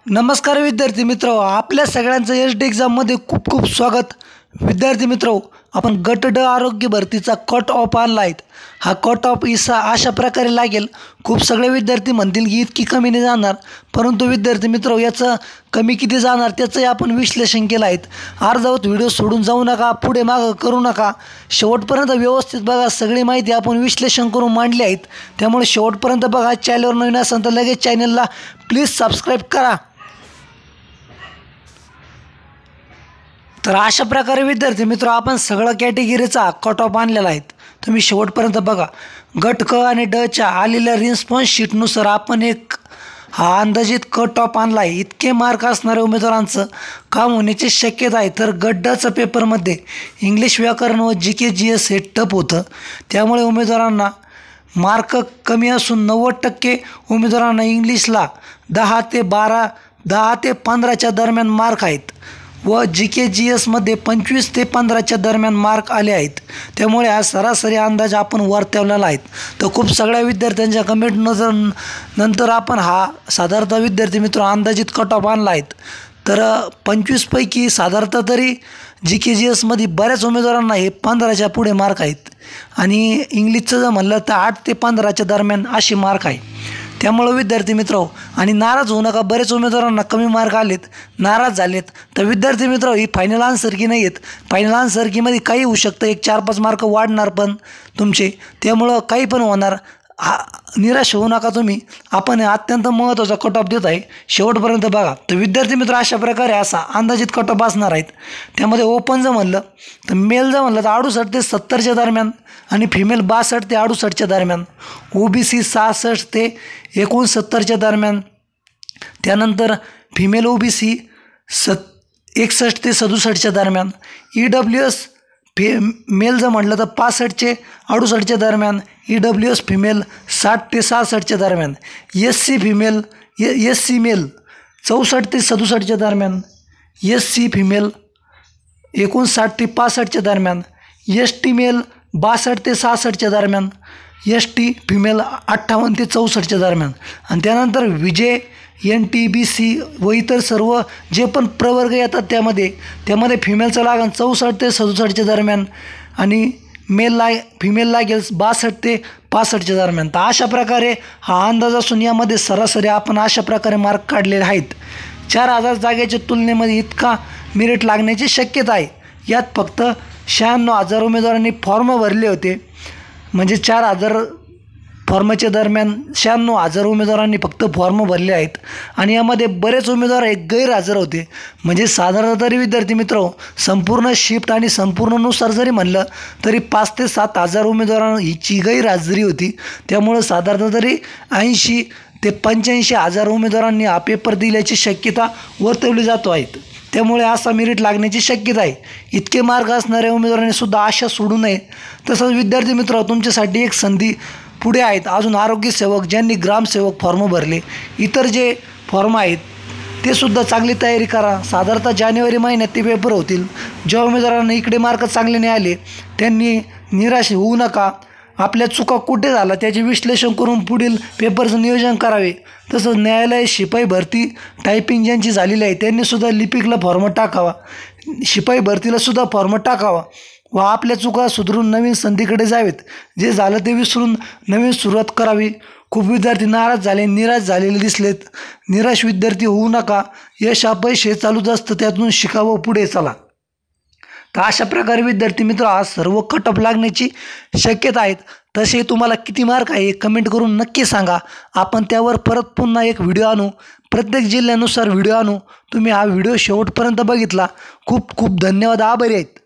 नमस्कार विद्यार्थी मित्र, आपल्या सगळ्यांचं एसडी एग्जाममध्ये खूप खूप स्वागत. विद्यार्थी मित्र, आपण गट ड आरोग्य भरतीचा कट ऑफ आणला आहे. हा कट ऑफ अशा प्रकारे लागेल. खूप सगळे विद्यार्थी म्हणतील की इतकी कमी नाही जाणार, परंतु विद्यार्थी मित्र याचं कमी किती जाणार त्याचंही आपण विश्लेषण केलं आहे. अर्धवट व्हिडिओ सोडून जाऊ नका, पुढे मागं करू नका, शेवटपर्यंत व्यवस्थित बघा. सगळी माहिती आपण विश्लेषण करून मांडली आहेत, त्यामुळे शेवटपर्यंत बघा. चॅनलवर नवीन असेल तर लगेच चॅनलला प्लीज सबस्क्राईब करा. तर अशा प्रकारे विद्यार्थी मित्र आपण सगळं कॅटेगरीचा कट ऑफ आणलेला आहे. तुम्ही शेवटपर्यंत बघा. गट क आणि डच्या आलेल्या रिस्पॉन्स शीटनुसार आपण हा अंदाजित कट ऑफ आणला आहे. इतके मार्क असणाऱ्या उमेदवारांचं काम होण्याची शक्यता आहे. तर गट डचं पेपरमध्ये इंग्लिश व्याकरण व GK GS हे टप होतं, त्यामुळे उमेदवारांना मार्क कमी असून 90% उमेदवारांना इंग्लिशला 10 ते 15च्या दरम्यान मार्क आहेत व GK GSमध्ये 25 ते 15च्या दरम्यान मार्क आले आहेत. त्यामुळे हा सरासरी अंदाज आपण वर्तवलेला आहे. तर खूप सगळ्या विद्यार्थ्यांच्या कमेंट नंतर आपण हा साधारणतः विद्यार्थी मित्र अंदाजित कट ऑफ आणला आहे. तर 25 पैकी साधारणतः तरी GK GSमध्ये बऱ्याच उमेदवारांना हे 15च्या पुढे मार्क आहेत आणि इंग्लिशचं जर म्हणलं तर 8 ते 15च्या दरम्यान असे मार्क आहे. त्यामुळे विद्यार्थी मित्र आणि नाराज होऊ नका. बरेच उमेदवारांना कमी मार्क आलेत, नाराज झालेत. तर विद्यार्थी मित्र ही फायनल आन्सर की नाही आहेत. फायनल आन्सर कीमध्ये काही होऊ शकतं, 4-5 मार्क वाढणार पण तुमचे, त्यामुळं काही पण होणार. निराश होऊ नका तुम्ही. आपण अत्यंत महत्त्वाचा कट ऑफ देत आहे, शेवटपर्यंत बघा. तर विद्यार्थी मित्र अशा प्रकारे असा अंदाजित कट ऑफ असणार आहेत. त्यामध्ये ओपन जर म्हणलं तर मेल जर म्हणलं तर 68 ते 70च्या दरम्यान आणि फिमेल 62 ते 68च्या दरम्यान, OBC 66 ते 69च्या दरम्यान, त्यानंतर फिमेल OBC 61 ते 67च्या दरम्यान, EWS मेल जर म्हटलं तर 65 ते 68च्या दरम्यान, EWS फिमेल 60 ते 66च्या दरम्यान, SC मेल 64 ते 67च्या दरम्यान, SC फिमेल 59 ते 65च्या दरम्यान, ST मेल 62 ते 66च्या दरम्यान, ST फिमेल 58 ते 64च्या दरम्यान. आणि त्यानंतर विजय NTBC व इतर सर्व जे पण प्रवर्ग येतात त्यामध्ये फिमेलचं लागेल 64 ते 67च्या दरम्यान आणि फिमेल लागेल 62 ते 65च्या दरम्यान. तर अशा प्रकारे हा अंदाज असून यामध्ये सरासरी आपण अशा प्रकारे मार्क काढलेले आहेत. 4000 जागेच्या तुलनेमध्ये इतका मेरिट लागण्याची शक्यता आहे. यात फक्त 96,000 उमेदवारांनी फॉर्म भरले होते. म्हणजे 4,000 फॉर्मच्या दरम्यान 96,000 उमेदवारांनी फक्त फॉर्म भरले आहेत आणि यामध्ये बरेच उमेदवार गैरहजर होते. म्हणजे साधारणतः तरी विद्यार्थी मित्र संपूर्ण शिफ्ट आणि संपूर्णनुसार जरी म्हणलं तरी 5 ते 7,000 उमेदवारांची गैरहजेरी होती. त्यामुळं साधारणतः तरी 80 ते 85,000 उमेदवारांनी हा पेपर दिल्याची शक्यता वर्तवली जातो आहेत. त्यामुळे असा मेरिट लागण्याची शक्यता आहे. इतके मार्क असणाऱ्या उमेदवारांनी सुद्धा आशा सोडू नये. तसंच विद्यार्थी मित्र तुमच्यासाठी एक संधी पुढे आहेत. अजून आरोग्यसेवक ज्यांनी ग्रामसेवक फॉर्म भरले, इतर जे फॉर्म आहेत ते सुद्धा चांगली तयारी करा. साधारणतः जानेवारी महिन्यात ते पेपर होतील. ज्या उमेदवारांना इकडे मार्क चांगले नाही आले त्यांनी निराश होऊ नका. आपल्या चुका कुठे झाला त्याचे विश्लेषण करून पुढील पेपरचं नियोजन करावे. तसंच न्यायालय, शिपाई भरती, टायपिंग ज्यांची झालेली आहे त्यांनीसुद्धा लिपिकला फॉर्म टाकावा, शिपाई भरतीलासुद्धा फॉर्म टाकावा व आपल्या चुका सुधारून नवीन संधीकडे जावेत. जे झालं ते विसरून नवीन सुरुवात करावी. खूप विद्यार्थी नाराज झाले, निराश झालेले दिसलेत. निराश विद्यार्थी होऊ नका. यश अपयश हे चालूच असतं, त्यातून शिकावं, पुढे चला. तर अशा प्रकारे विद्यार्थी मित्र आज सर्व कट ऑफ लागण्याची शक्यता आहेत. तसे तुम्हाला किती मार्क आहे कमेंट करून नक्की सांगा. आपण त्यावर परत पुन्हा एक व्हिडिओ आणू, प्रत्येक जिल्ह्यानुसार व्हिडिओ आणू. तुम्ही हा व्हिडिओ शेवटपर्यंत बघितला, खूप खूप धन्यवाद. आभारी आहेत.